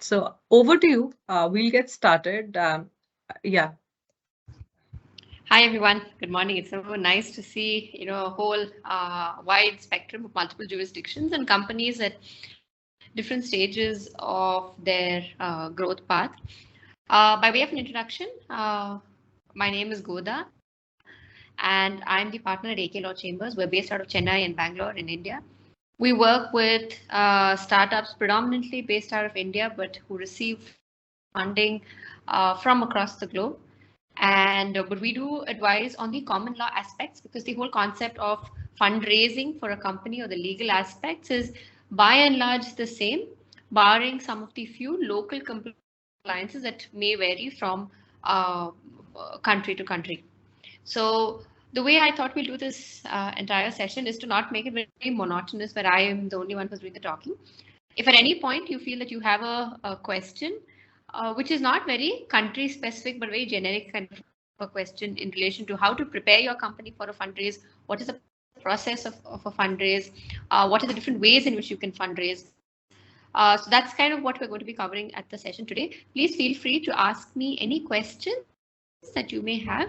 So over to you. We'll get started. Yeah. Hi everyone. Good morning. It's so nice to see a whole wide spectrum of multiple jurisdictions and companies at different stages of their growth path. By way of an introduction, my name is Goda, and I'm the partner at AK Law Chambers. We're based out of Chennai and Bangalore in India. We work with startups predominantly based out of India, but who receive funding from across the globe. And but we do advise on the common law aspects, because the whole concept of fundraising for a company or the legal aspects is by and large the same, barring some of the few local compliances that may vary from uh, country to country. So the way I thought we'll do this entire session is to not make it very monotonous where I am the only one who's doing the talking. If at any point you feel that you have a question, which is not very country specific, but very generic kind of a question in relation to how to prepare your company for a fundraise, what is the process of a fundraise, what are the different ways in which you can fundraise. So that's kind of what we're going to be covering at the session today. Please feel free to ask me any questions that you may have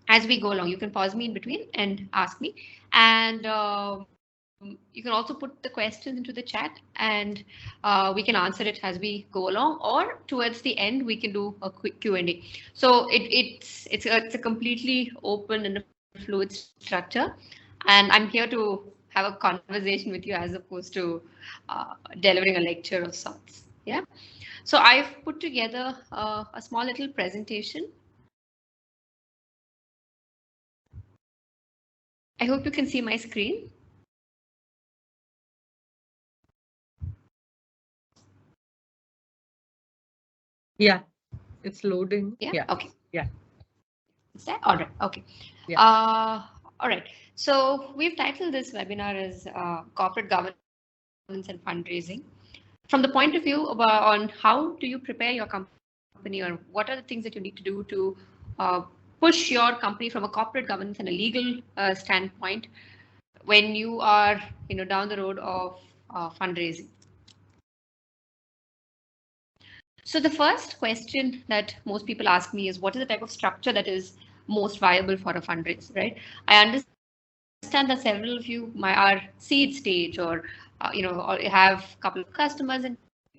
as we go along. You can pause me in between and ask me. And you can also put the questions into the chat, and we can answer it as we go along, or towards the end we can do a quick Q&A. So it's a completely open and a fluid structure, and I'm here to have a conversation with you as opposed to delivering a lecture of sorts. Yeah. So I've put together a small little presentation. I hope you can see my screen. Yeah. It's loading. Yeah. Yeah. Okay. Yeah. Is that all right? Okay. Yeah. All right. So we've titled this webinar as Corporate Governance and Fundraising. From the point of view on how do you prepare your company, or what are the things that you need to do to push your company from a corporate governance and a legal standpoint when you are down the road of fundraising. So the first question that most people ask me is, what is the type of structure that is most viable for a fundraise, right? I understand that several of you are seed stage, or or have a couple of customers in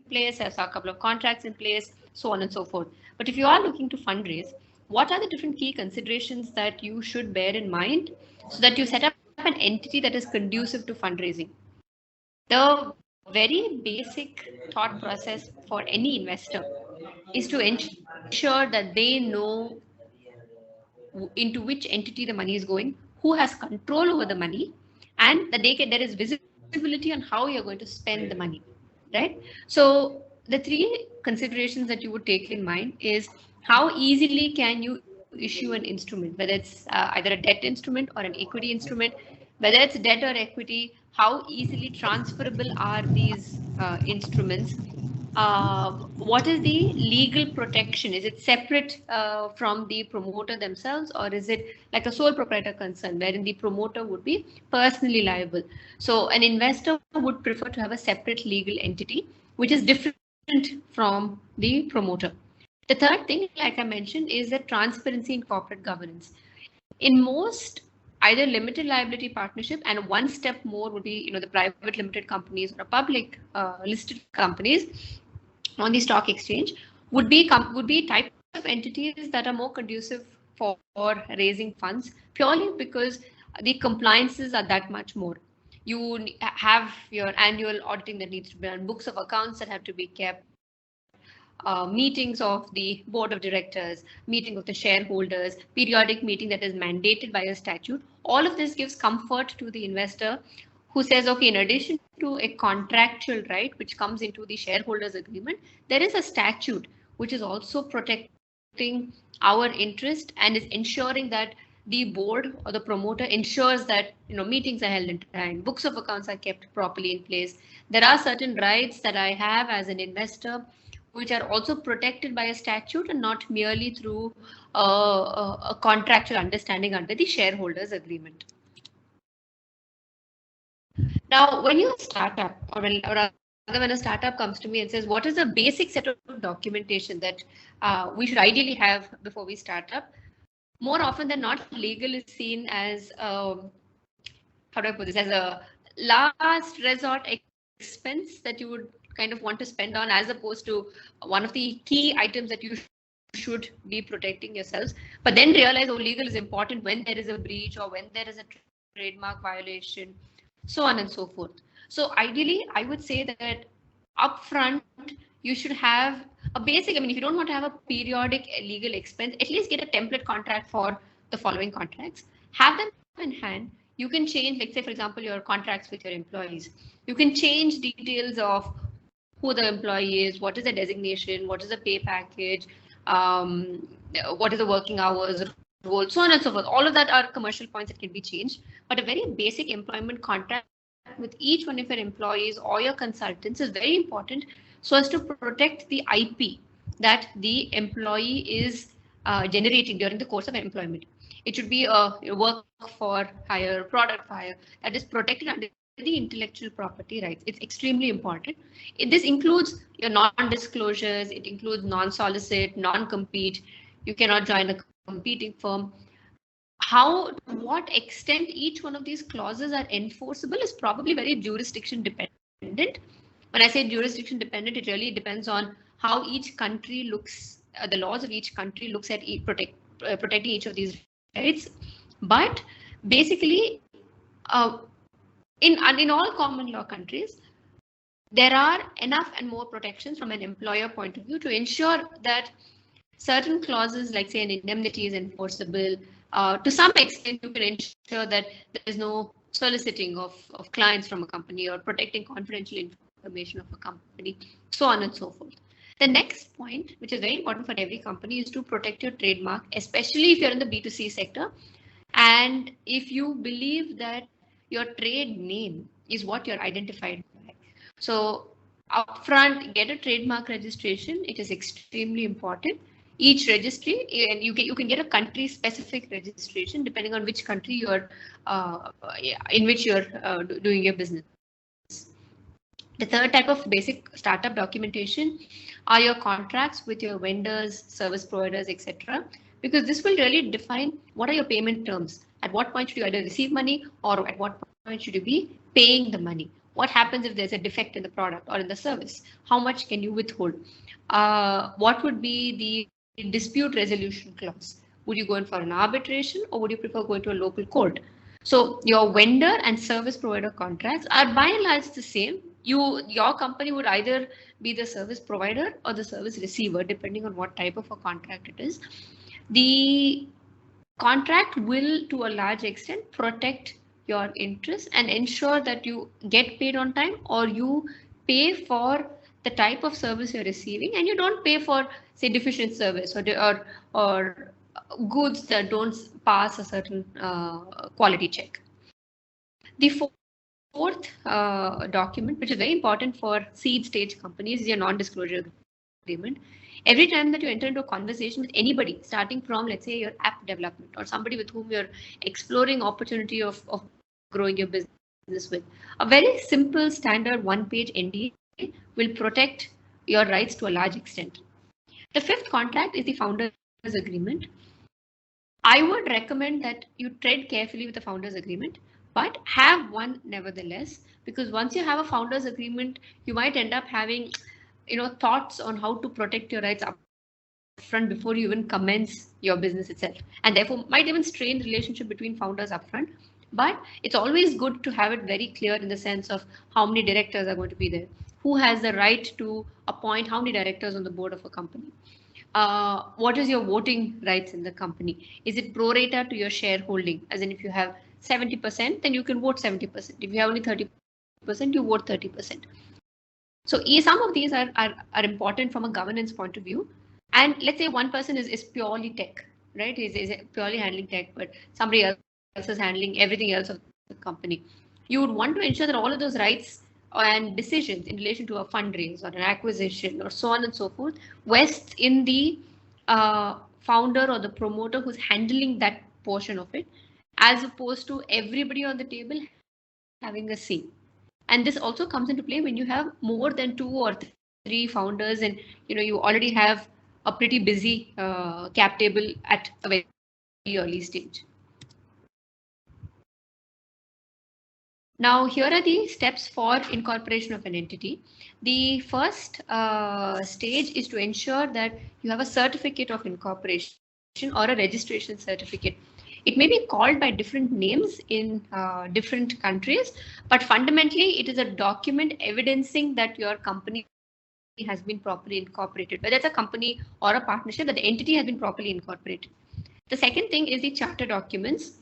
place, have a couple of contracts in place, so on and so forth. But if you are looking to fundraise, what are the different key considerations that you should bear in mind so that you set up an entity that is conducive to fundraising? The very basic thought process for any investor is to ensure that they know into which entity the money is going, who has control over the money, and that there is visibility on how you're going to spend the money, right? So the three considerations that you would take in mind is, how easily can you issue an instrument, whether it's either a debt instrument or an equity instrument, whether it's debt or equity, how easily transferable are these instruments, what is the legal protection? Is it separate from the promoter themselves, or is it like a sole proprietor concern wherein the promoter would be personally liable? So an investor would prefer to have a separate legal entity which is different from the promoter. The third thing, like I mentioned, is that transparency in corporate governance. In most either limited liability partnership, and one step more would be the private limited companies or public listed companies on the stock exchange, would be types of entities that are more conducive for raising funds, purely because the compliances are that much more. You have your annual auditing that needs to be done, books of accounts that have to be kept, meetings of the board of directors, meeting of the shareholders, periodic meeting that is mandated by a statute. All of this gives comfort to the investor, who says, okay, in addition to a contractual right which comes into the shareholders agreement, there is a statute which is also protecting our interest and is ensuring that the board or the promoter ensures that meetings are held in time, books of accounts are kept properly in place. There are certain rights that I have as an investor which are also protected by a statute and not merely through a contractual understanding under the shareholders agreement. Now, when you're a startup, or when a startup comes to me and says, what is the basic set of documentation that we should ideally have before we start up? More often than not, legal is seen as, how do I put this, as a last resort expense that you would kind of want to spend on, as opposed to one of the key items that you should be protecting yourselves. But then realize, oh, legal is important when there is a breach or when there is a trademark violation, so on and so forth. So ideally, I would say that upfront, you should have a basic, I mean, if you don't want to have a periodic legal expense, at least get a template contract for the following contracts. Have them in hand. You can change, like say, for example, your contracts with your employees. You can change details of who the employee is, what is the designation, what is the pay package, what is the working hours, role, so on and so forth. All of that are commercial points that can be changed. But a very basic employment contract with each one of your employees or your consultants is very important, so as to protect the IP that the employee is generating during the course of employment. It should be a work for hire, product for hire, that is protected under the intellectual property rights. It's extremely important. This includes your non-disclosures, it includes non-solicit, non-compete. You cannot join a competing firm. How, to what extent each one of these clauses are enforceable is probably very jurisdiction dependent. When I say jurisdiction dependent, it really depends on how each country looks, the laws of each country looks at protecting each of these rights. But basically, in all common law countries, there are enough and more protections from an employer point of view to ensure that certain clauses, like say an indemnity, is enforceable. To some extent, you can ensure that there is no soliciting of clients from a company or protecting confidential information of a company, so on and so forth. The next point, which is very important for every company, is to protect your trademark, especially if you're in the B2C sector. And if you believe that your trade name is what you're identified by. So upfront, get a trademark registration. It is extremely important. Each registry, and you can get a country specific registration depending on which country you're in which you're doing your business. The third type of basic startup documentation are your contracts with your vendors, service providers, etc. Because this will really define what are your payment terms. At what point should you either receive money, or at what point should you be paying the money? What happens if there's a defect in the product or in the service? How much can you withhold? What would be the dispute resolution clause? Would you go in for an arbitration, or would you prefer going to a local court? So your vendor and service provider contracts are by and large the same. Your company would either be the service provider or the service receiver, depending on what type of a contract it is. The contract will, to a large extent, protect your interests and ensure that you get paid on time, or you pay for the type of service you're receiving, and you don't pay for, say, deficient service or goods that don't pass a certain quality check. The fourth document, which is very important for seed stage companies, is your non-disclosure agreement. Every time that you enter into a conversation with anybody, starting from, let's say, your app development or somebody with whom you're exploring opportunity of growing your business with, a very simple standard one-page NDA will protect your rights to a large extent. The fifth contract is the founders agreement. I would recommend that you tread carefully with the founders agreement, but have one nevertheless, because once you have a founders agreement, you might end up having, thoughts on how to protect your rights up front before you even commence your business itself, and therefore might even strain the relationship between founders upfront. But it's always good to have it very clear in the sense of how many directors are going to be there, who has the right to appoint how many directors on the board of a company. What is your voting rights in the company? Is it pro rata to your shareholding? As in, if you have 70%, then you can vote 70%. If you have only 30%, you vote 30%. So some of these are important from a governance point of view. And let's say one person is purely tech, right? Is purely handling tech, but somebody else is handling everything else of the company. You would want to ensure that all of those rights and decisions in relation to a fundraise or an acquisition or so on and so forth vests in the founder or the promoter who's handling that portion of it, as opposed to everybody on the table having a say. And this also comes into play when you have more than 2 or 3 founders, and you already have a pretty busy cap table at a very early stage. Now, here are the steps for incorporation of an entity. The first stage is to ensure that you have a certificate of incorporation or a registration certificate. It may be called by different names in different countries, but fundamentally it is a document evidencing that your company has been properly incorporated, whether it's a company or a partnership, that the entity has been properly incorporated. The second thing is the charter documents.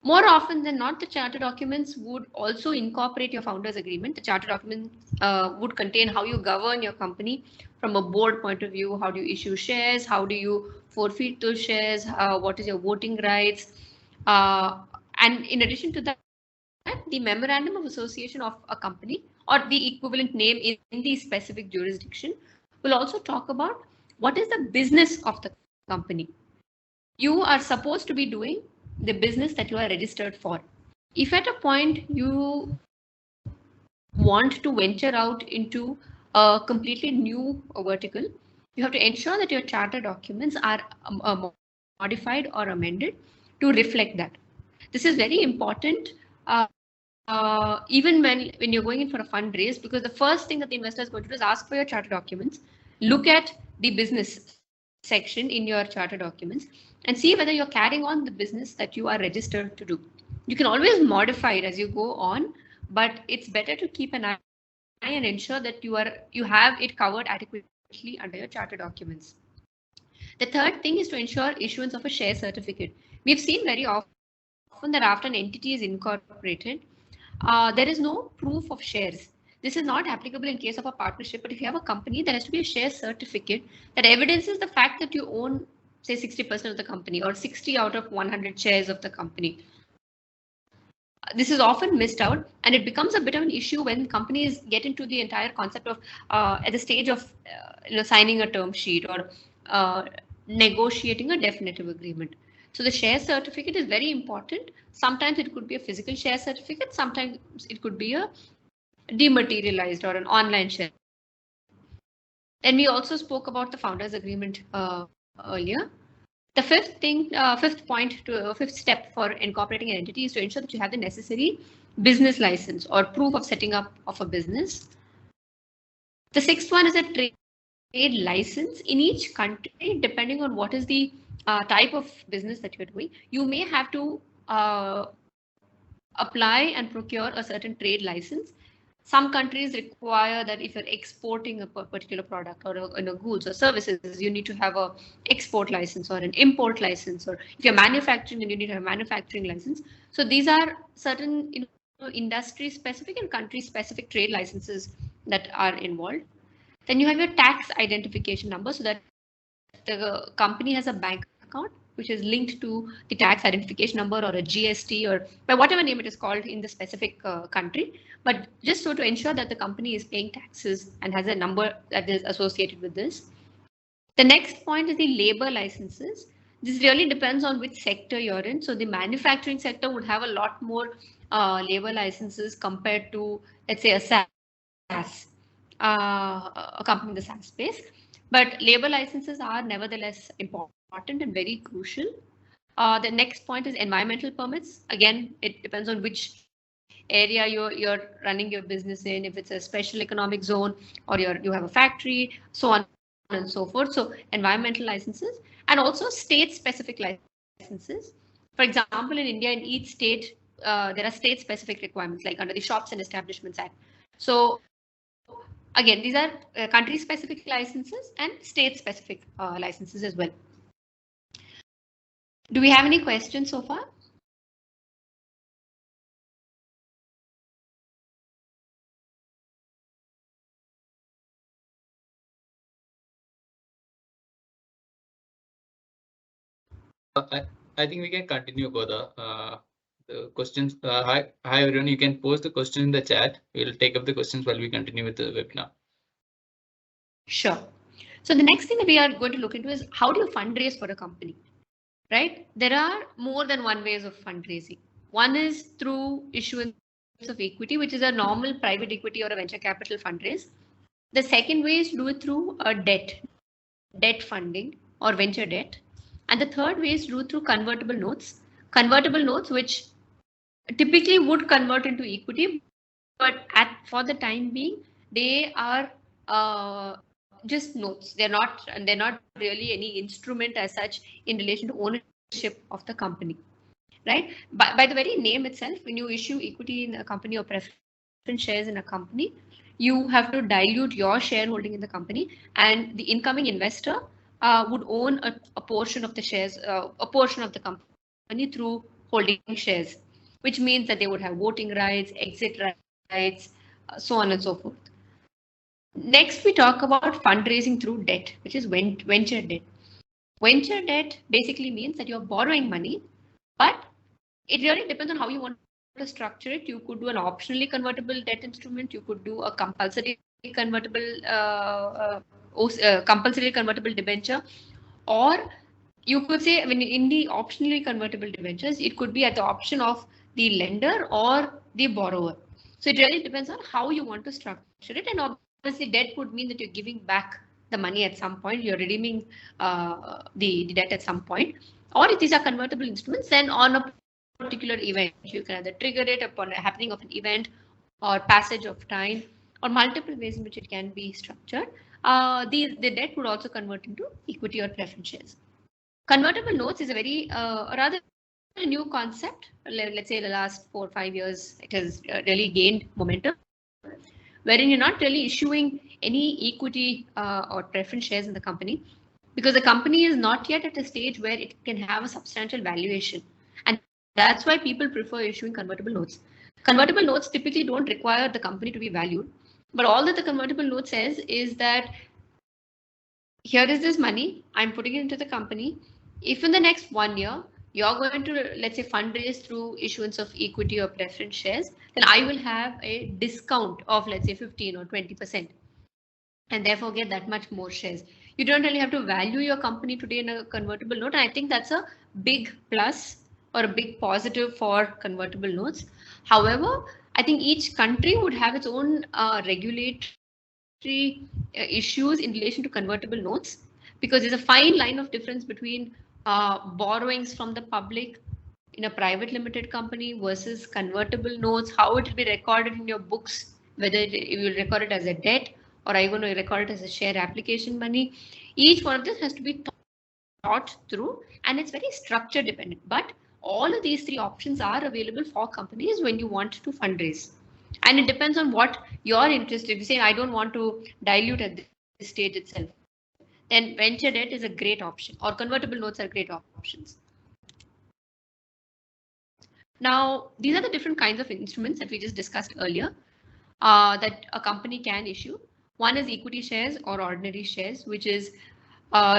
More often than not, the charter documents would also incorporate your founders agreement. The charter documents would contain how you govern your company from a board point of view. How do you issue shares? How do you forfeit those shares? What is your voting rights? And in addition to that, the memorandum of association of a company or the equivalent name in the specific jurisdiction will also talk about what is the business of the company. You are supposed to be doing the business that you are registered for. If at a point you want to venture out into a completely new vertical, you have to ensure that your charter documents are modified or amended to reflect that. This is very important even when you're going in for a fundraise, because the first thing that the investor is going to do is ask for your charter documents, look at the business section in your charter documents, and see whether you're carrying on the business that you are registered to do. You can always modify it as you go on, but it's better to keep an eye and ensure that you have it covered adequately under your charter documents. The third thing is to ensure issuance of a share certificate. We've seen very often that after an entity is incorporated, there is no proof of shares. This is not applicable in case of a partnership, but if you have a company, there has to be a share certificate that evidences the fact that you own, say, 60% of the company or 60 out of 100 shares of the company. This is often missed out, and it becomes a bit of an issue when companies get into the entire concept of at the stage of signing a term sheet or negotiating a definitive agreement. So the share certificate is very important. Sometimes it could be a physical share certificate. Sometimes it could be a dematerialized or an online share. Then we also spoke about the founders agreement earlier. The fifth step for incorporating an entity is to ensure that you have the necessary business license or proof of setting up of a business. The sixth one is a trade license. In each country, depending on what is the type of business that you're doing, you may have to apply and procure a certain trade license. Some countries require that if you're exporting a particular product or goods or services, you need to have a export license or an import license, or if you're manufacturing, then you need to have a manufacturing license. So these are certain industry specific and country specific trade licenses that are involved. Then you have your tax identification number, so that the company has a bank account which is linked to the tax identification number or a GST or by whatever name it is called in the specific country. But just so to ensure that the company is paying taxes and has a number that is associated with this. The next point is the labor licenses. This really depends on which sector you're in. So the manufacturing sector would have a lot more labor licenses compared to, let's say, a SaaS, a company in the SaaS space. But labor licenses are nevertheless important and very crucial. The next point is environmental permits. Again, it depends on which area you're running your business in. If it's a special economic zone or you have a factory, so on and so forth. So environmental licenses and also state-specific licenses. For example, in India, in each state, there are state-specific requirements, like under the Shops and Establishments Act. So again, these are country-specific licenses and state-specific licenses as well. Do we have any questions so far? I think we can continue, Goda. The questions. Hi everyone. You can post the question in the chat. We'll take up the questions while we continue with the webinar. Sure. So the next thing that we are going to look into is how do you fundraise for a company, right? There are more than one ways of fundraising. One is through issuance of equity, which is a normal private equity or a venture capital fundraise. The second way is to do it through a debt funding or venture debt. And the third way is to do it through convertible notes. Convertible notes, which typically would convert into equity, but for the time being, they are just notes. They're not really any instrument as such in relation to ownership of the company, right? By the very name itself, when you issue equity in a company or preference shares in a company, you have to dilute your shareholding in the company, and the incoming investor would own a portion of the shares, a portion of the company through holding shares, which means that they would have voting rights, exit rights, so on and so forth. Next, we talk about fundraising through debt, which is venture debt. Venture debt basically means that you're borrowing money, but it really depends on how you want to structure it. You could do an optionally convertible debt instrument. You could do a compulsory convertible debenture, or you could say, I mean, in the optionally convertible debentures, it could be at the option of the lender or the borrower. So it really depends on how you want to structure it. And obviously, debt would mean that you're giving back the money at some point. You're redeeming the debt at some point. Or if these are convertible instruments, then on a particular event, you can either trigger it upon a happening of an event or passage of time, or multiple ways in which it can be structured. The debt would also convert into equity or preference shares. Convertible notes is a very rather new concept. Let's say the last 4 or 5 years, it has really gained momentum, wherein you're not really issuing any equity or preference shares in the company, because the company is not yet at a stage where it can have a substantial valuation. And that's why people prefer issuing convertible notes. Convertible notes typically don't require the company to be valued, but all that the convertible note says is that here is this money, I'm putting it into the company. If in the next 1 year, you're going to, let's say, fundraise through issuance of equity or preference shares, then I will have a discount of, let's say, 15 or 20%, and therefore get that much more shares. You don't really have to value your company today in a convertible note. And I think that's a big plus or a big positive for convertible notes. However, I think each country would have its own regulatory issues in relation to convertible notes, because there's a fine line of difference between borrowings from the public in a private limited company versus convertible notes, how it will be recorded in your books, whether you will record it as a debt or are you going to record it as a share application money. Each one of this has to be thought through, and it's very structure dependent. But all of these three options are available for companies when you want to fundraise. And it depends on what you're interested in. If you say, I don't want to dilute at this stage itself, then venture debt is a great option, or convertible notes are great options. Now, these are the different kinds of instruments that we just discussed earlier that a company can issue. One is equity shares or ordinary shares, which is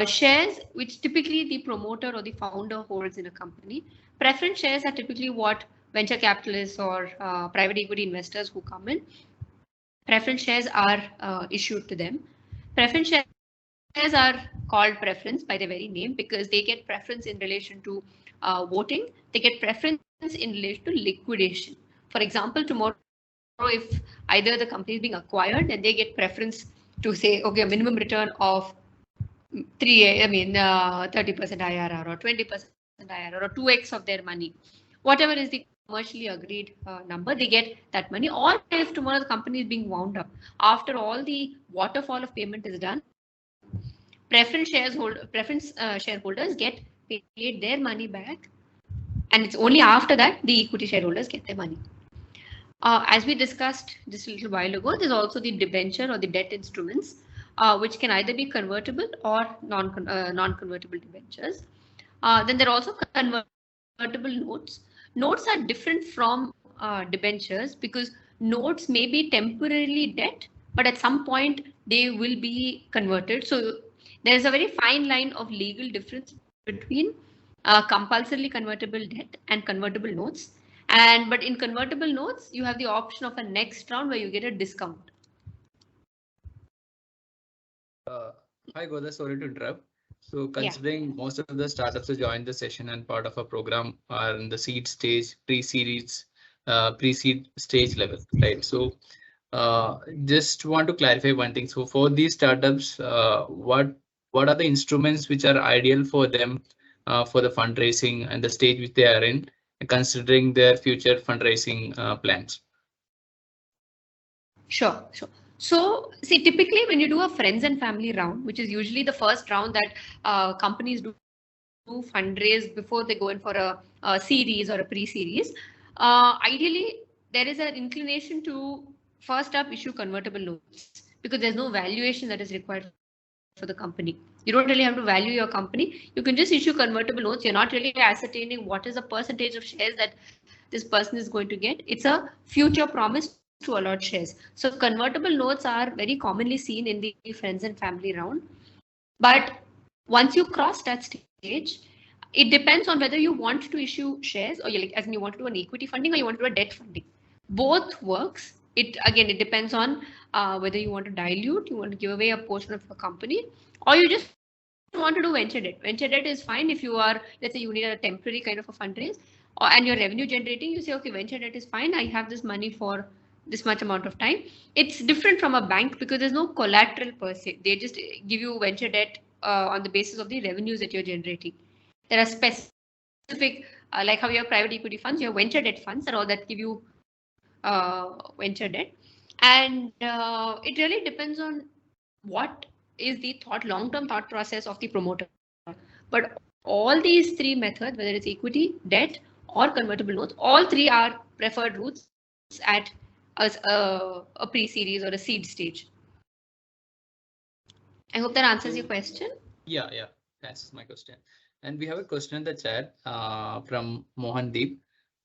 shares which typically the promoter or the founder holds in a company. Preference shares are typically what venture capitalists or private equity investors who come in. Preference shares are issued to them. Preference shares are called preference by their very name because they get preference in relation to voting. They get preference in relation to liquidation. For example, tomorrow, if either the company is being acquired, then they get preference to say, okay, a minimum return of 30% IRR or 20% IRR or 2x of their money, whatever is the commercially agreed number, they get that money. Or if tomorrow the company is being wound up, after all the waterfall of payment is done, preference shareholders get paid their money back, and it's only after that the equity shareholders get their money. As we discussed just a little while ago, there's also the debenture or the debt instruments, which can either be convertible or non-convertible debentures. Then there are also convertible notes. Notes are different from debentures because notes may be temporarily debt, but at some point they will be converted. So there is a very fine line of legal difference between compulsorily convertible debt and convertible notes. But in convertible notes, you have the option of a next round where you get a discount. Hi, Goda, sorry to interrupt. So considering most of the startups who joined the session and part of our program are in the seed stage, pre-series, pre-seed stage level, right? So just want to clarify one thing. So for these startups, what are the instruments which are ideal for them for the fundraising and the stage which they are in, considering their future fundraising plans? Sure. So see, typically when you do a friends and family round, which is usually the first round that companies do fundraise before they go in for a series or a pre-series, ideally there is an inclination to first up issue convertible notes, because there's no valuation that is required for the company. You don't really have to value your company. You can just issue convertible notes. You're not really ascertaining what is the percentage of shares that this person is going to get. It's a future promise to allot shares. So convertible notes are very commonly seen in the friends and family round. But once you cross that stage, it depends on whether you want to issue shares, or as in you want to do an equity funding or you want to do a debt funding. Both works. It depends on whether you want to dilute, you want to give away a portion of your company, or you just want to do venture debt. Venture debt is fine if you are, let's say you need a temporary kind of a fundraise, and you're revenue generating. You say, okay, venture debt is fine. I have this money for this much amount of time. It's different from a bank because there's no collateral per se. They just give you venture debt on the basis of the revenues that you're generating. There are specific, like how you have private equity funds, you have venture debt funds, and all that give you venture debt. And it really depends on what is the long-term thought process of the promoter. But all these three methods, whether it's equity, debt, or convertible notes, all three are preferred routes at a pre-series or a seed stage. I hope that answers your question. Yeah, that's my question. And we have a question in the chat from Mohandeep.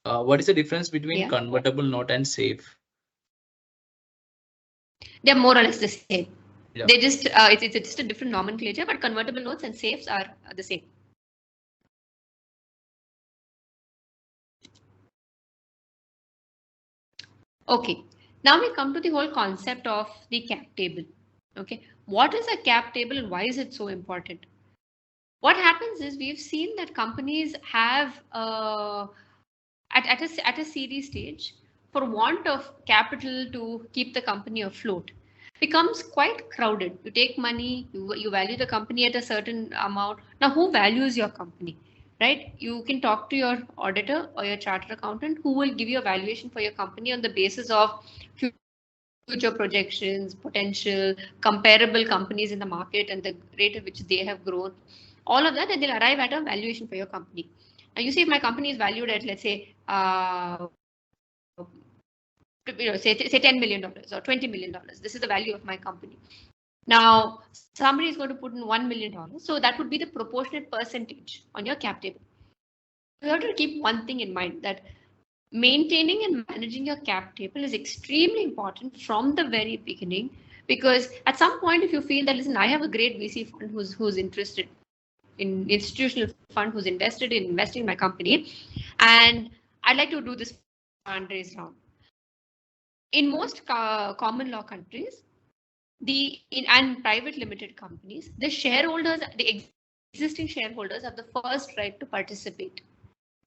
What is the difference between convertible note and safe? They're more or less the same. Yeah. They just it's just a different nomenclature, but convertible notes and safes are the same. Okay, now we come to the whole concept of the cap table. Okay, what is a cap table and why is it so important? What happens is we've seen that companies have at a series stage, for want of capital to keep the company afloat, becomes quite crowded. You take money, you value the company at a certain amount. Now, who values your company, right? You can talk to your auditor or your chartered accountant who will give you a valuation for your company on the basis of future projections, potential, comparable companies in the market and the rate at which they have grown. All of that, and they'll arrive at a valuation for your company. Now, you see, if my company is valued at, let's say, say $10 million or $20 million. This is the value of my company. Now, somebody is going to put in $1 million. So that would be the proportionate percentage on your cap table. You have to keep one thing in mind, that maintaining and managing your cap table is extremely important from the very beginning, because at some point, if you feel that, listen, I have a great VC fund who's interested in institutional fund, who's invested in investing in my company, and I'd like to do this fundraise round. In most common law countries, and private limited companies, the shareholders, the existing shareholders, have the first right to participate.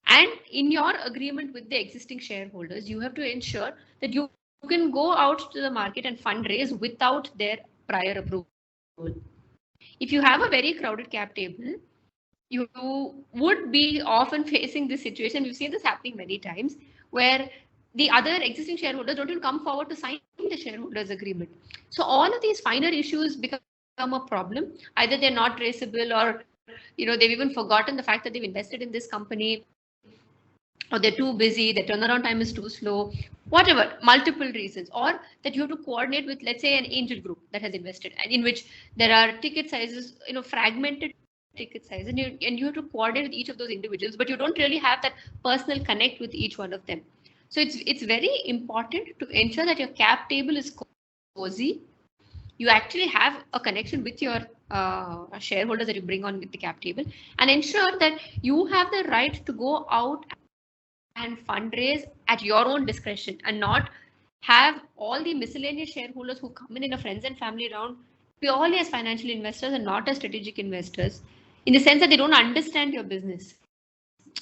And in your agreement with the existing shareholders, you have to ensure that you can go out to the market and fundraise without their prior approval. If you have a very crowded cap table, you would be often facing this situation. We've seen this happening many times, where the other existing shareholders don't even come forward to sign the shareholders agreement. So all of these finer issues become a problem. Either they're not traceable, or they've even forgotten the fact that they've invested in this company, or they're too busy, their turnaround time is too slow, whatever, multiple reasons, or that you have to coordinate with, let's say, an angel group that has invested, and in which there are ticket sizes, fragmented ticket size, and you have to coordinate with each of those individuals, but you don't really have that personal connect with each one of them. So it's very important to ensure that your cap table is cozy. You actually have a connection with your shareholders that you bring on with the cap table, and ensure that you have the right to go out and fundraise at your own discretion, and not have all the miscellaneous shareholders who come in a friends and family round purely as financial investors and not as strategic investors, in the sense that they don't understand your business.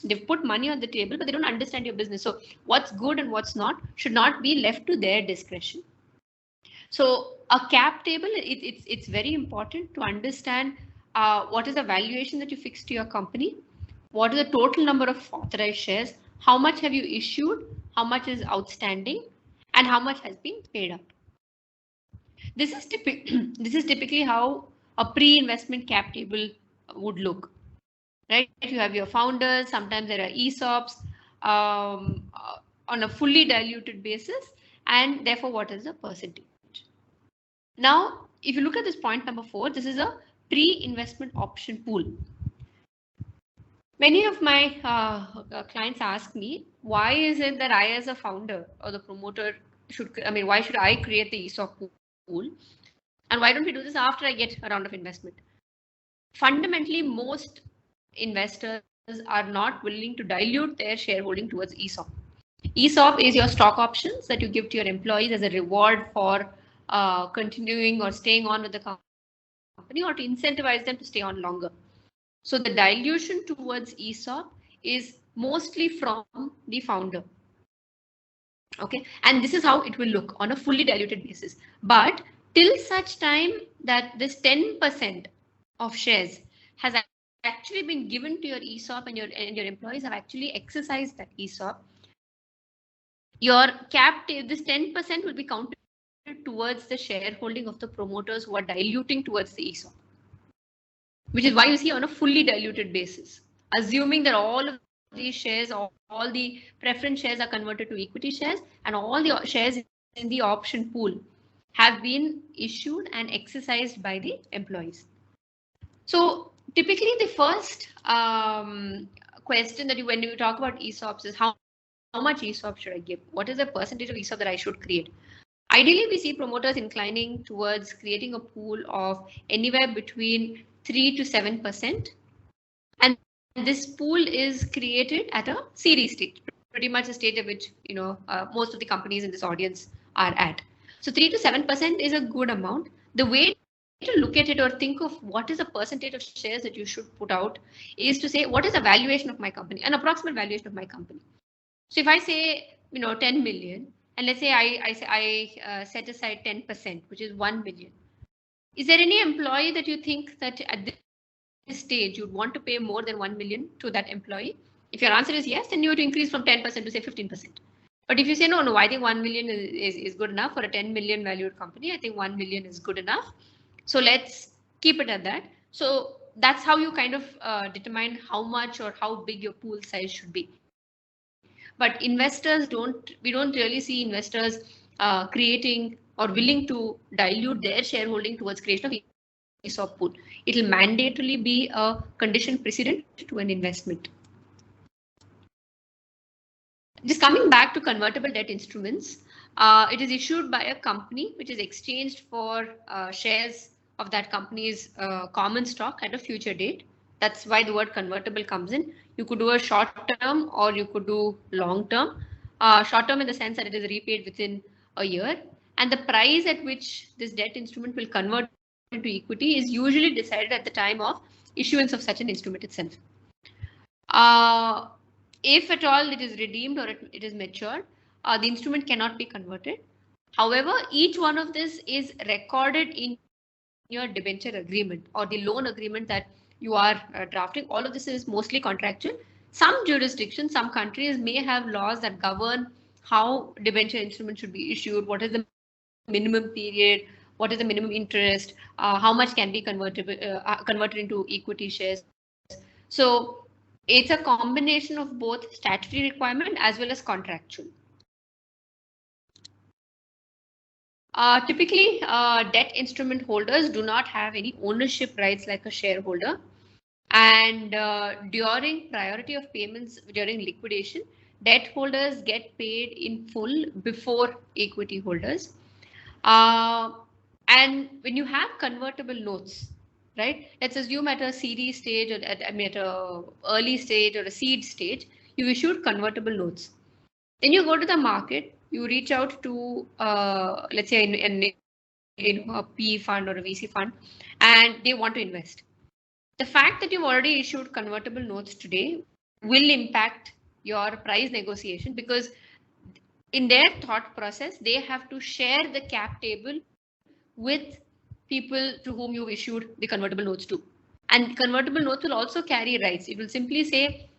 They've put money on the table, but they don't understand your business. So what's good and what's not should not be left to their discretion. So a cap table, it's very important to understand what is the valuation that you fix to your company, what is the total number of authorized shares, how much have you issued, how much is outstanding, and how much has been paid up. This is typically how a pre-investment cap table would look, right? You have your founders, sometimes there are ESOPs on a fully diluted basis, and therefore what is the percentage? Now, if you look at this point number 4, this is a pre-investment option pool. Many of my clients ask me, why is it that I as a founder or the promoter why should I create the ESOP pool? And why don't we do this after I get a round of investment? Fundamentally, most investors are not willing to dilute their shareholding towards ESOP. ESOP is your stock options that you give to your employees as a reward for continuing or staying on with the company, or to incentivize them to stay on longer. So the dilution towards ESOP is mostly from the founder. Okay, and this is how it will look on a fully diluted basis. But till such time that this 10% of shares has actually been given to your ESOP and your employees have actually exercised that ESOP, your cap, this 10% will be counted towards the shareholding of the promoters who are diluting towards the ESOP, which is why you see on a fully diluted basis, assuming that all of these shares, all the preference shares are converted to equity shares, and all the shares in the option pool have been issued and exercised by the employees. So typically the first question that when you talk about ESOPs is how much ESOP should I give? What is the percentage of ESOP that I should create? Ideally, we see promoters inclining towards creating a pool of anywhere between 3 to 7%. And this pool is created at a series stage, pretty much a stage at which most of the companies in this audience are at. So 3 to 7% is a good amount. The way to look at it or think of what is the percentage of shares that you should put out is to say, what is the valuation of my company, an approximate valuation of my company. So if I say, 10 million, and let's say I set aside 10%, which is 1 million. Is there any employee that you think that at this stage you'd want to pay more than 1 million to that employee? If your answer is yes, then you have to increase from 10% to say 15%. But if you say no, I think 1 million is good enough for a 10 million valued company. I think 1 million is good enough. So let's keep it at that. So that's how you kind of determine how much or how big your pool size should be. But investors we don't really see investors creating or willing to dilute their shareholding towards creation of ESOP pool. It will mandatorily be a condition precedent to an investment. Just coming back to convertible debt instruments, it is issued by a company which is exchanged for shares of that company's common stock at a future date. That's why the word convertible comes in. You could do a short term or you could do long term. Short term in the sense that it is repaid within a year. And the price at which this debt instrument will convert into equity is usually decided at the time of issuance of such an instrument itself. If at all it is redeemed or it is matured, the instrument cannot be converted. However, each one of this is recorded in your debenture agreement or the loan agreement that you are drafting. All of this is mostly contractual. Some jurisdictions, some countries may have laws that govern how debenture instruments should be issued, what is the minimum period, what is the minimum interest, how much can be converted into equity shares. So it's a combination of both statutory requirement as well as contractual. Typically, debt instrument holders do not have any ownership rights like a shareholder. And during priority of payments during liquidation, debt holders get paid in full before equity holders. And when you have convertible notes, right? Let's assume at a series stage or at a early stage or a seed stage, you issued convertible notes. Then you go to the market, you reach out to, let's say, a PE fund or a VC fund, and they want to invest. The fact that you've already issued convertible notes today will impact your price negotiation, because in their thought process, they have to share the cap table with people to whom you issued the convertible notes to. And convertible notes will also carry rights. It will simply say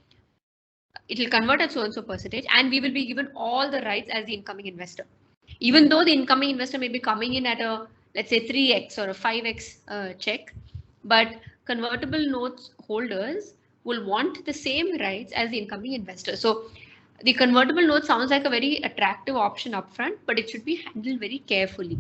it will convert at so and so percentage, and we will be given all the rights as the incoming investor. Even though the incoming investor may be coming in at a, let's say, 3x or a 5x check, but convertible notes holders will want the same rights as the incoming investor. So the convertible note sounds like a very attractive option upfront, but it should be handled very carefully.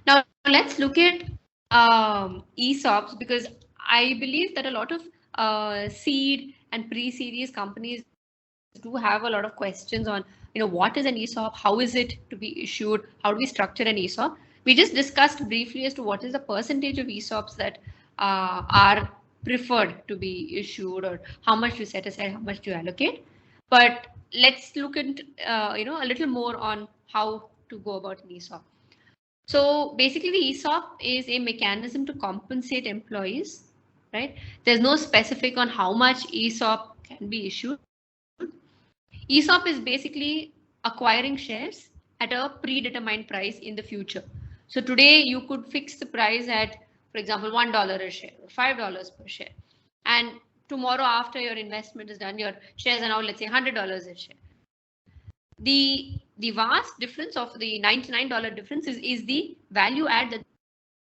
Now let's look at ESOPs, because I believe that a lot of seed and pre-series companies do have a lot of questions on, what is an ESOP, how is it to be issued, how do we structure an ESOP. We just discussed briefly as to what is the percentage of ESOPs that are preferred to be issued, or how much you set aside, how much you allocate. But let's look at a little more on how to go about an ESOP. So basically, the ESOP is a mechanism to compensate employees, right? There's no specific on how much ESOP can be issued. ESOP is basically acquiring shares at a predetermined price in the future. So today you could fix the price at, for example, $1 a share or $5 per share. And tomorrow, after your investment is done, your shares are now, let's say, $100 a share. The vast difference of the $99 difference is the value add that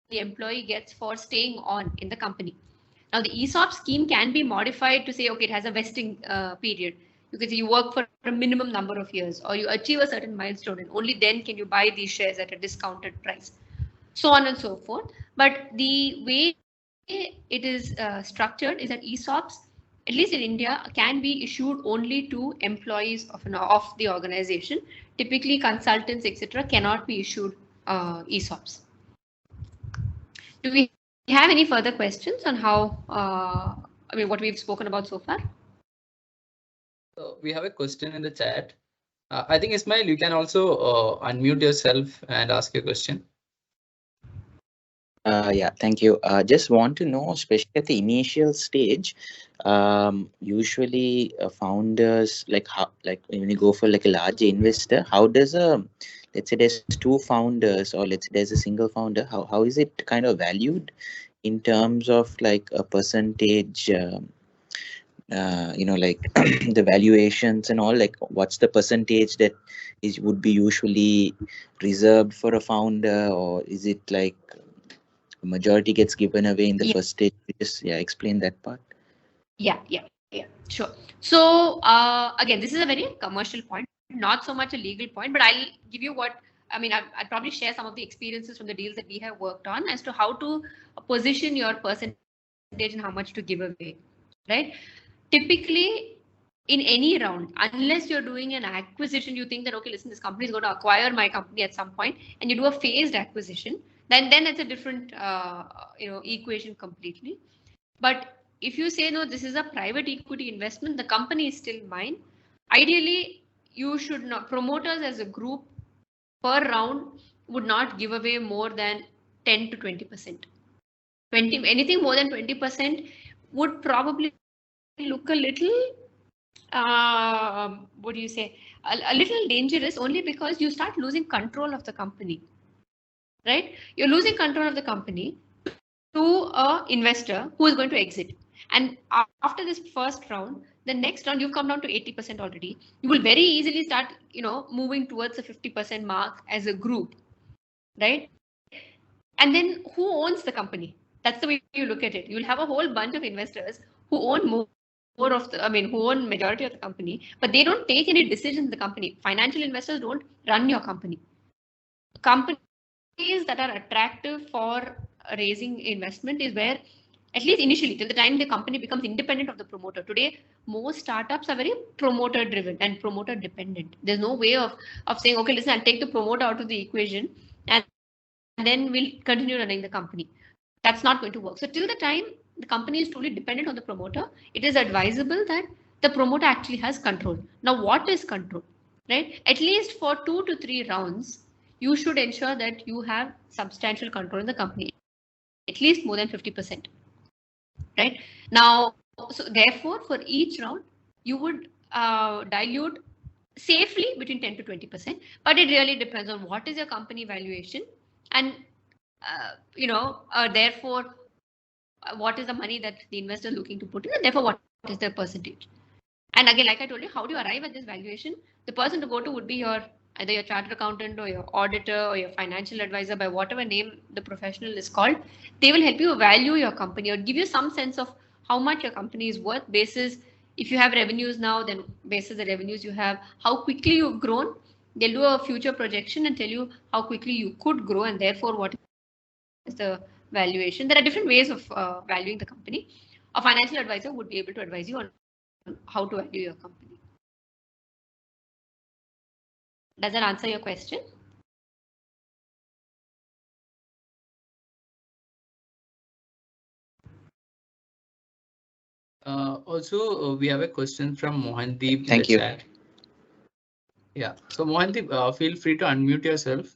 the employee gets for staying on in the company. Now, the ESOP scheme can be modified to say, okay, it has a vesting period. You can say you work for a minimum number of years, or you achieve a certain milestone, and only then can you buy these shares at a discounted price, so on and so forth. But the way it is structured is that ESOPs, at least in India, can be issued only to employees of the organization. Typically, consultants, etc., cannot be issued ESOPs. Do we have any further questions on how, what we've spoken about so far? So we have a question in the chat. I think, Ismail, you can also unmute yourself and ask your question. Yeah, thank you. Just want to know, especially at the initial stage, usually founders, like when you go for like a large investor, how does let's say there's two founders, or let's say there's a single founder, how is it kind of valued in terms of like a percentage, like the valuations and all, like what's the percentage that would be usually reserved for a founder, or is it like majority gets given away in the first stage? Just explain that part. Yeah, sure. So again, this is a very commercial point, not so much a legal point, but I'll give you I'd probably share some of the experiences from the deals that we have worked on as to how to position your percentage and how much to give away, right? Typically, in any round, unless you're doing an acquisition, you think that, okay, listen, this company is going to acquire my company at some point, and you do a phased acquisition, then it's a different equation completely. But if you say, no, this is a private equity investment, the company is still mine, ideally you should not, promoters as a group per round would not give away more than 10 to 20%. Anything more than 20% would probably look a little a little dangerous, only because you start losing control of the company, right? You're losing control of the company to an investor who is going to exit. And after this first round, the next round, you've come down to 80% already. You will very easily start, moving towards the 50% mark as a group, right? And then who owns the company? That's the way you look at it. You'll have a whole bunch of investors who own who own majority of the company, but they don't take any decisions in the company. Financial investors don't run your company. Companies that are attractive for raising investment is where, at least initially, till the time the company becomes independent of the promoter. Today, most startups are very promoter driven and promoter dependent. There's no way of saying, okay, listen, I'll take the promoter out of the equation and then we'll continue running the company. That's not going to work. So till the time the company is truly dependent on the promoter, it is advisable that the promoter actually has control. Now, what is control, right? At least for 2 to 3 rounds, you should ensure that you have substantial control in the company, at least more than 50%, right? Now, therefore, for each round, you would dilute safely between 10 to 20%, but it really depends on what is your company valuation, and therefore what is the money that the investor is looking to put in, and therefore what is the percentage. And again, like I told you, how do you arrive at this valuation? The person to go to would be either your chartered accountant or your auditor or your financial advisor, by whatever name the professional is called. They will help you value your company or give you some sense of how much your company is worth, basis if you have revenues now, then basis the revenues you have, how quickly you've grown. They'll do a future projection and tell you how quickly you could grow, and therefore what is the valuation. There are different ways of valuing the company. A financial advisor would be able to advise you on how to value your company. Does that answer your question? Also, we have a question from Mohandeep. Thank you. Chat. Yeah, so Mohandeep, feel free to unmute yourself.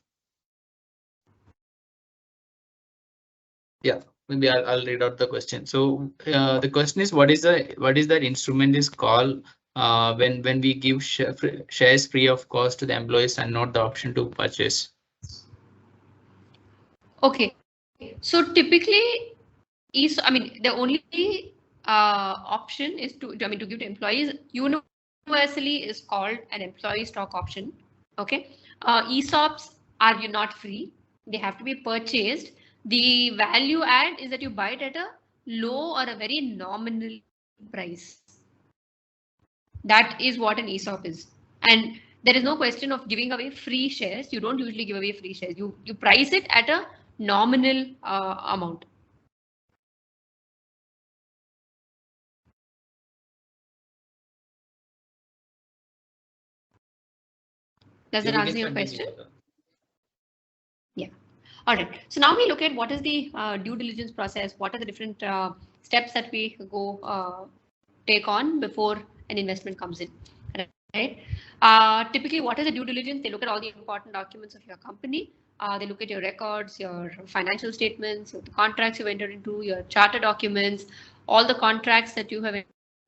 Yeah, maybe I'll read out the question. So the question is, what is that instrument is called when we give shares free of cost to the employees and not the option to purchase? Okay, so typically, the only option is to give to employees universally is called an employee stock option. Okay, ESOPs are not free; they have to be purchased. The value add is that you buy it at a low or a very nominal price. That is what an ESOP is, and there is no question of giving away free shares. You don't usually give away free shares. You price it at a nominal amount. Does that answer your question? Yeah. All right. So now we look at what is the due diligence process. What are the different steps that we go take on before an investment comes in, right? Typically, what is the due diligence? They look at all the important documents of your company. They look at your records, your financial statements, the contracts you've entered into, your charter documents, all the contracts that you have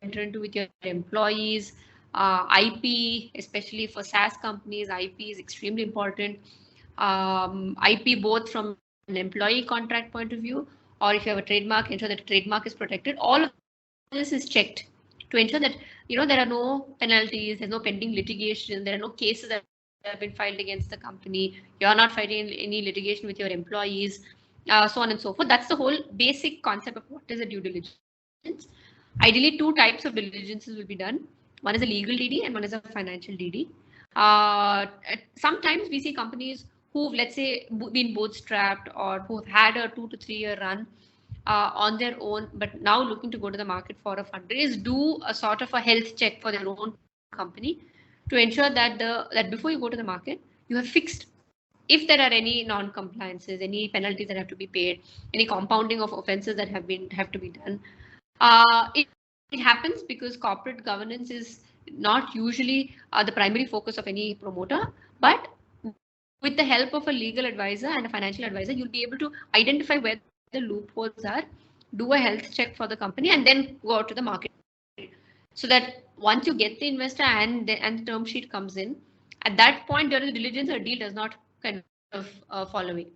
entered into with your employees, IP, especially for SaaS companies, IP is extremely important. IP both from an employee contract point of view, or if you have a trademark, ensure that the trademark is protected. All of this is checked to ensure that there are no penalties, there's no pending litigation, there are no cases that have been filed against the company, you're not fighting any litigation with your employees, so on and so forth. That's the whole basic concept of what is a due diligence. Ideally, two types of diligences will be done. One is a legal DD and one is a financial DD. Sometimes we see companies who've, let's say, been bootstrapped or who've had a 2 to 3 year run on their own, but now looking to go to the market for a fundraise, do a sort of a health check for their own company to ensure that that before you go to the market, you have fixed if there are any non-compliances, any penalties that have to be paid, any compounding of offenses that have to be done. It happens because corporate governance is not usually the primary focus of any promoter, but with the help of a legal advisor and a financial advisor, you'll be able to identify where the loopholes are, do a health check for the company, and then go out to the market. So that once you get the investor and the term sheet comes in, at that point during the diligence, a deal does not kind of fall away.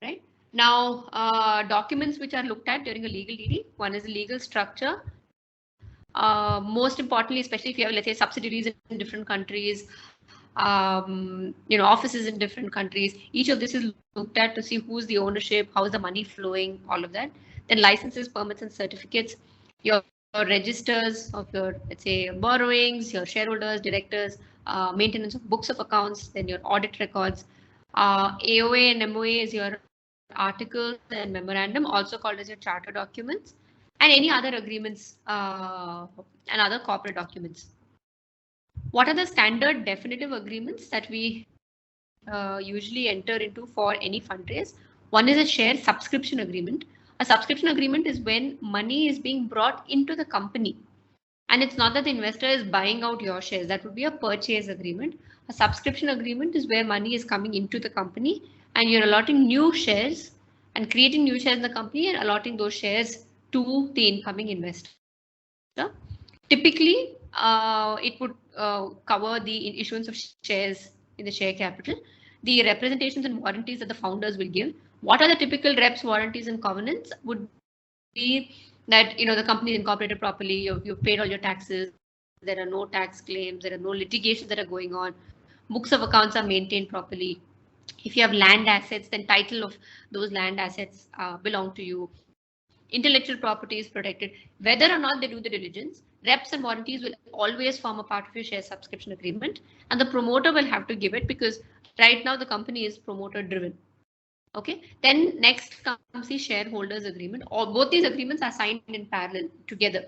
Right? Now, documents which are looked at during a legal DD, one is the legal structure. Most importantly, especially if you have, let's say, subsidiaries in different countries, offices in different countries, each of this is looked at to see who's the ownership, how is the money flowing, all of that. Then licenses, permits, and certificates, your registers of your, let's say, borrowings, your shareholders, directors, maintenance of books of accounts, then your audit records. AOA and MOA is your articles and memorandum, also called as your charter documents, and any other agreements and other corporate documents. What are the standard definitive agreements that we usually enter into for any fundraise? One is a share subscription agreement. A subscription agreement is when money is being brought into the company. And it's not that the investor is buying out your shares. That would be a purchase agreement. A subscription agreement is where money is coming into the company and you're allotting new shares and creating new shares in the company and allotting those shares to the incoming investor. Typically, it would cover the issuance of shares in the share capital, the representations and warranties that the founders will give. What are the typical reps, warranties, and covenants? Would be that the company is incorporated properly, you've paid all your taxes, there are no tax claims, there are no litigations that are going on, books of accounts are maintained properly. If you have land assets, then title of those land assets belong to you. Intellectual property is protected. Whether or not they do the diligence, reps and warranties will always form a part of your share subscription agreement, and the promoter will have to give it because right now the company is promoter driven. Okay, then next comes the shareholders agreement. Or both these agreements are signed in parallel together.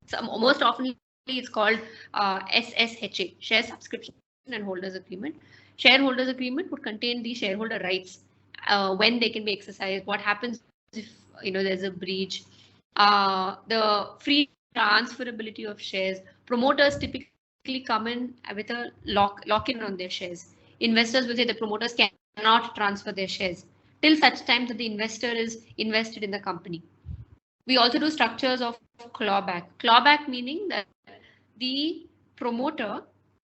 So most often it's called SSHA, share subscription and holders agreement. Shareholders agreement would contain the shareholder rights, when they can be exercised, what happens if there's a breach, the free transferability of shares. Promoters typically come in with a lock-in on their shares. Investors will say the promoters cannot transfer their shares till such time that the investor is invested in the company. We also do structures of clawback. Clawback meaning that the promoter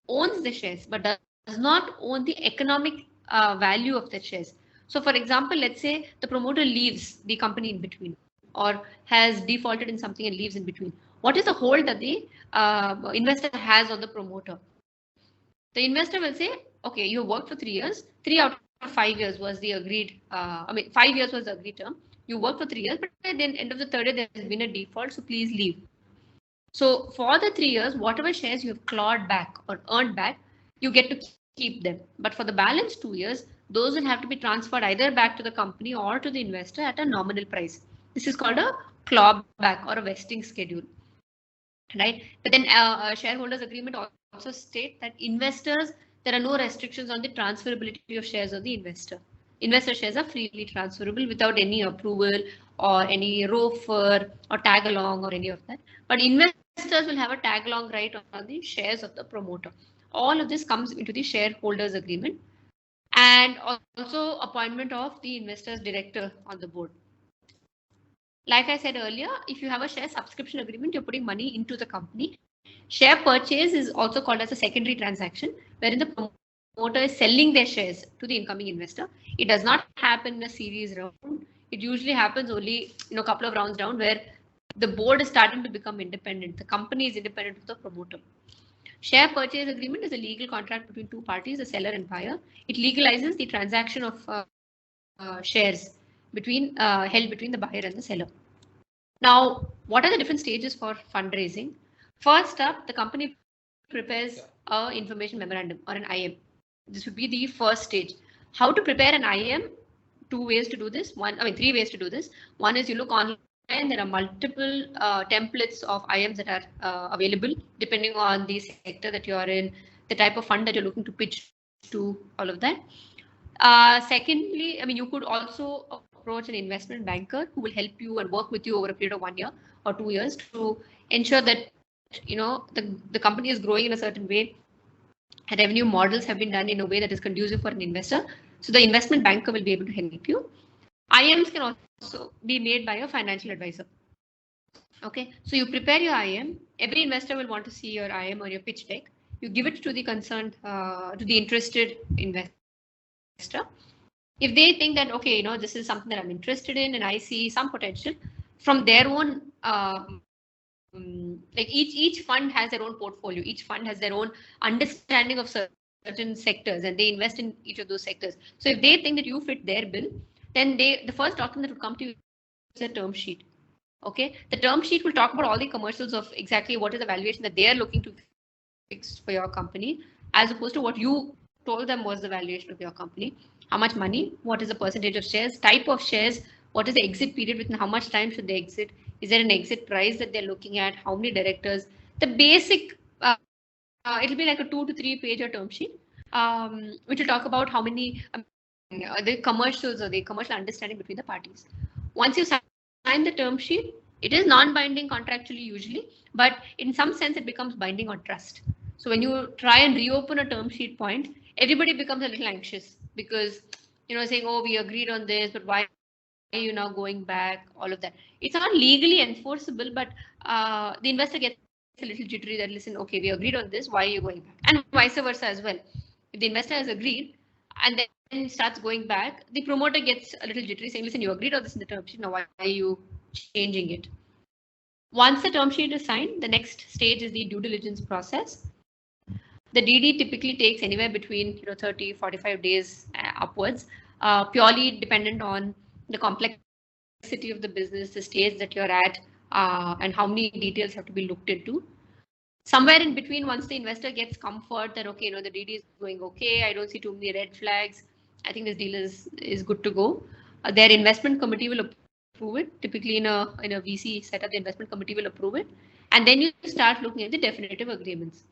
owns the shares but does not own the economic value of the shares. So for example, let's say the promoter leaves the company in between or has defaulted in something and leaves in between. What is the hold that the investor has on the promoter? The investor will say, okay, you worked for 3 years, 3 out of 5 years was the agreed, 5 years was the agreed term. You worked for 3 years, but at the end of the third year, there has been a default, so please leave. So for the 3 years, whatever shares you have clawed back or earned back, you get to keep them. But for the balance 2 years, those will have to be transferred either back to the company or to the investor at a nominal price. This is called a clawback or a vesting schedule, right? But then shareholders agreement also state that investors, there are no restrictions on the transferability of shares of the investor. Investor shares are freely transferable without any approval or any ROFR or tag along or any of that. But investors will have a tag along right on the shares of the promoter. All of this comes into the shareholders agreement, and also appointment of the investor's director on the board. Like I said earlier, if you have a share subscription agreement, you're putting money into the company. Share purchase is also called as a secondary transaction, wherein the promoter is selling their shares to the incoming investor. It does not happen in a series round. It usually happens only a couple of rounds down, where the board is starting to become independent. The company is independent of the promoter. Share purchase agreement is a legal contract between two parties, the seller and buyer. It legalizes the transaction of shares held between the buyer and the seller. Now, what are the different stages for fundraising? First up, the company prepares an information memorandum or an IM. This would be the first stage. How to prepare an IM? 2 ways to do this. 3 ways to do this. One is you look online. There are multiple templates of IMs that are available depending on the sector that you are in, the type of fund that you're looking to pitch to, all of that. Secondly, you could also approach an investment banker who will help you and work with you over a period of 1 year or 2 years to ensure that the company is growing in a certain way. Revenue models have been done in a way that is conducive for an investor. So the investment banker will be able to help you. IMs can also be made by a financial advisor. Okay, so you prepare your IM. Every investor will want to see your IM or your pitch deck. You give it to the concerned, to the interested investor. If they think that, okay, this is something that I'm interested in and I see some potential from their own, like each fund has their own portfolio. Each fund has their own understanding of certain sectors and they invest in each of those sectors. So if they think that you fit their bill, then the first document that will come to you is a term sheet. Okay, the term sheet will talk about all the commercials of exactly what is the valuation that they are looking to fix for your company, as opposed to what you told them was the valuation of your company. How much money, what is the percentage of shares, type of shares, what is the exit period, within how much time should they exit, is there an exit price that they're looking at, how many directors, the basic, it'll be like a 2 to 3 page term sheet, which will talk about how many, the commercials or the commercial understanding between the parties. Once you sign the term sheet, it is non-binding contractually usually, but in some sense it becomes binding on trust. So when you try and reopen a term sheet point, everybody becomes a little anxious because, saying, oh, we agreed on this, but why are you now going back? All of that. It's not legally enforceable, but the investor gets a little jittery that, listen, okay, we agreed on this. Why are you going back? And vice versa as well. If the investor has agreed and then starts going back, the promoter gets a little jittery saying, listen, you agreed on this in the term sheet. Now, why are you changing it? Once the term sheet is signed, the next stage is the due diligence process. The DD typically takes anywhere between 30, 45 days upwards, purely dependent on the complexity of the business, the stage that you're at, and how many details have to be looked into. Somewhere in between, once the investor gets comfort that, okay, the DD is going okay, I don't see too many red flags, I think this deal is good to go. Their investment committee will approve it. Typically in a VC setup, the investment committee will approve it. And then you start looking at the definitive agreements.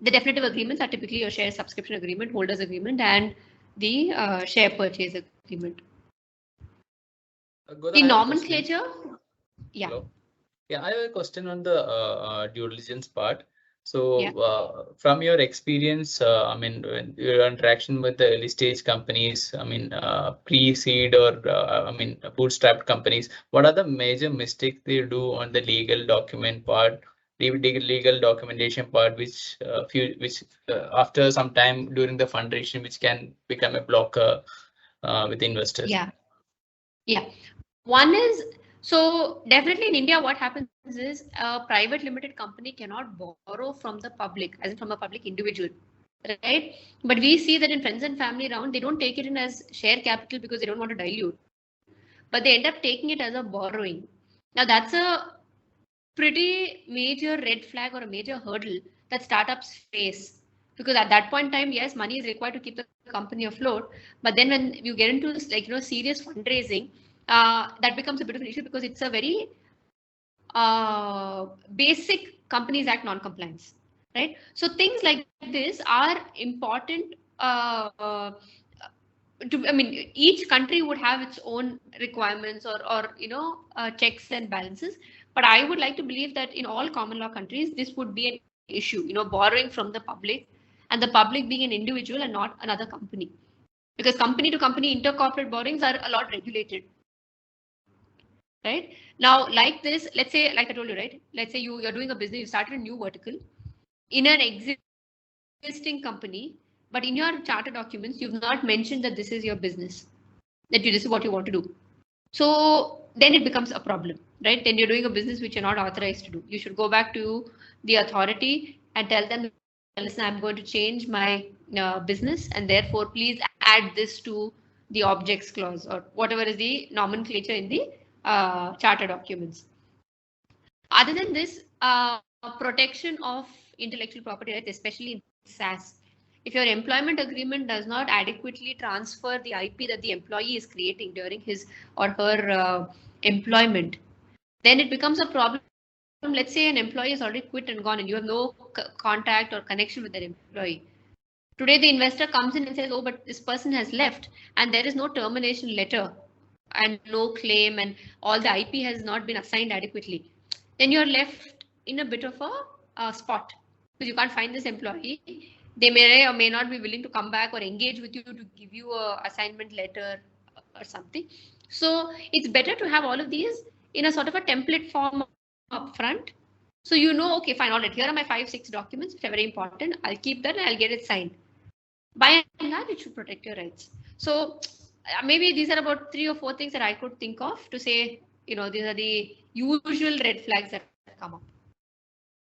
The definitive agreements are typically a share subscription agreement, holders agreement, and the share purchase agreement. Goda, The nomenclature, yeah. Hello? Yeah, I have a question on the due diligence part. So from your experience, I mean, when your interaction with the early stage companies, I mean, pre-seed or I mean, bootstrapped companies, what are the major mistakes they do on the legal document part, legal documentation part, which after some time during the fundraising, which can become a blocker with investors? Yeah. One is, so definitely in India, what happens is a private limited company cannot borrow from the public, as in from a public individual, right? But we see that in friends and family round, they don't take it in as share capital because they don't want to dilute, but they end up taking it as a borrowing. Now that's a pretty major red flag or a major hurdle that startups face, because at that point in time, yes, money is required to keep the company afloat, but then when you get into serious fundraising, that becomes a bit of an issue because it's a very basic Companies Act non-compliance, right? So things like this are important. Each country would have its own requirements or checks and balances. But I would like to believe that in all common law countries, this would be an issue, borrowing from the public, and the public being an individual and not another company. Because company to company intercorporate borrowings are a lot regulated. Right? Now, like this, let's say, like I told you, right? Let's say you're doing a business, you started a new vertical in an existing company, but in your charter documents, you've not mentioned that this is your business, that this is what you want to do. So then it becomes a problem, right? Then you're doing a business which you're not authorized to do. You should go back to the authority and tell them, listen, I'm going to change my business, and therefore please add this to the objects clause or whatever is the nomenclature in the charter documents. Other than this, protection of intellectual property rights, especially in SaaS. If your employment agreement does not adequately transfer the IP that the employee is creating during his or her employment, then it becomes a problem. Let's say an employee has already quit and gone and you have no contact or connection with that employee. Today, the investor comes in and says, oh, but this person has left and there is no termination letter and no claim and all the IP has not been assigned adequately. Then you're left in a bit of a spot because you can't find this employee. They may or may not be willing to come back or engage with you to give you a assignment letter or something. So it's better to have all of these in a sort of a template form up front. So okay, fine, all right, here are my 5-6 documents which are very important. I'll keep that and I'll get it signed. By and large, it should protect your rights. So maybe these are about 3 or 4 things that I could think of to say, these are the usual red flags that come up.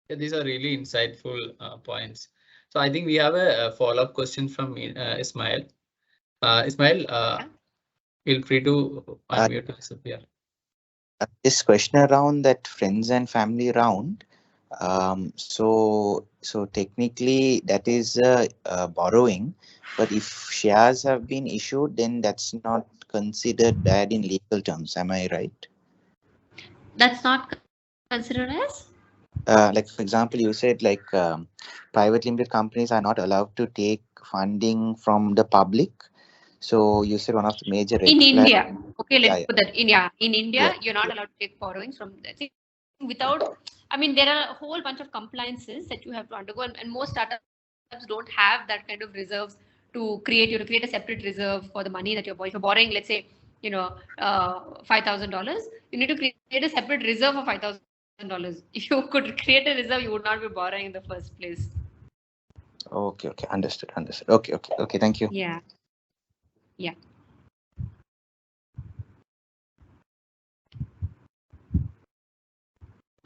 Yeah, these are really insightful points. So I think we have a follow-up question from Ismail. Ismail, feel free to unmute yourself here. This question around that friends and family round. So technically that is borrowing, but if shares have been issued, then that's not considered bad in legal terms. Am I right? That's not considered as? Like, for example, you said like private limited companies are not allowed to take funding from the public. So you said one of the major in India. Okay, let's put that in India, you're not allowed to take borrowings from without. There are a whole bunch of compliances that you have to undergo, and most startups don't have that kind of reserves to create. You have to create a separate reserve for the money that you're borrowing. Let's say $5,000, you need to create a separate reserve of $5,000. If you could create a reserve, you would not be borrowing in the first place. Okay, understood. Okay, thank you. Yeah.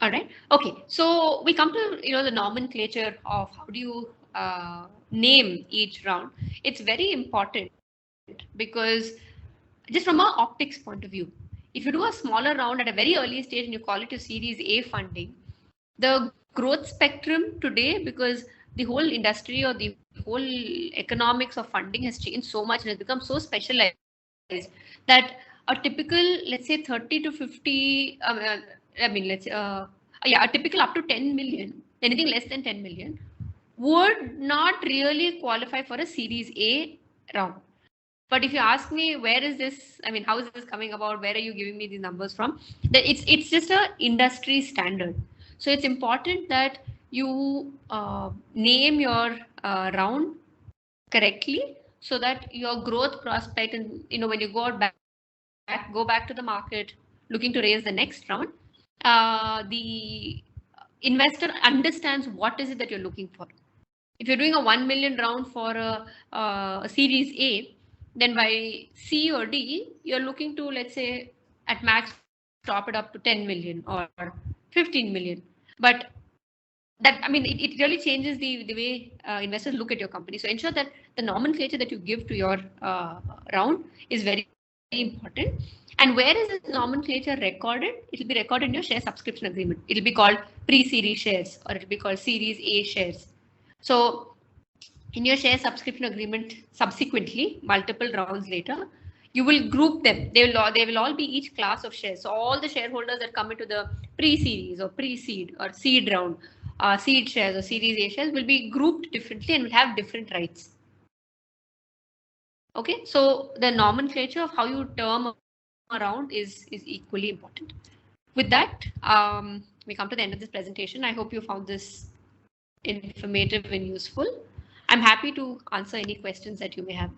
All right. Okay. So we come to the nomenclature of how do you name each round. It's very important because just from an optics point of view, if you do a smaller round at a very early stage and you call it your Series A funding, the growth spectrum today, because the whole industry or the whole economics of funding has changed so much and has become so specialized that a typical, let's say 30 to 50, a typical up to 10 million, anything less than 10 million would not really qualify for a Series A round. But if you ask me, where is this? I mean, how is this coming about? Where are you giving me these numbers from? It's just a industry standard. So it's important that you name your round correctly so that your growth prospect and when you go back to the market looking to raise the next round, the investor understands what is it that you're looking for. If you're doing a 1 million round for a Series A, then by C or D, you're looking to, let's say, at max, top it up to 10 million or 15 million. But that, I mean, it really changes the way investors look at your company. So ensure that the nomenclature that you give to your round is very, very important. And where is this nomenclature recorded? It will be recorded in your share subscription agreement. It will be called pre-series shares or it will be called Series A shares. So in your share subscription agreement, subsequently, multiple rounds later, you will group them. They will all be each class of shares. So all the shareholders that come into the pre-series or pre-seed or seed round, seed shares or Series A shares will be grouped differently and will have different rights. Okay, so the nomenclature of how you term around is equally important. With that, we come to the end of this presentation. I hope you found this informative and useful. I'm happy to answer any questions that you may have.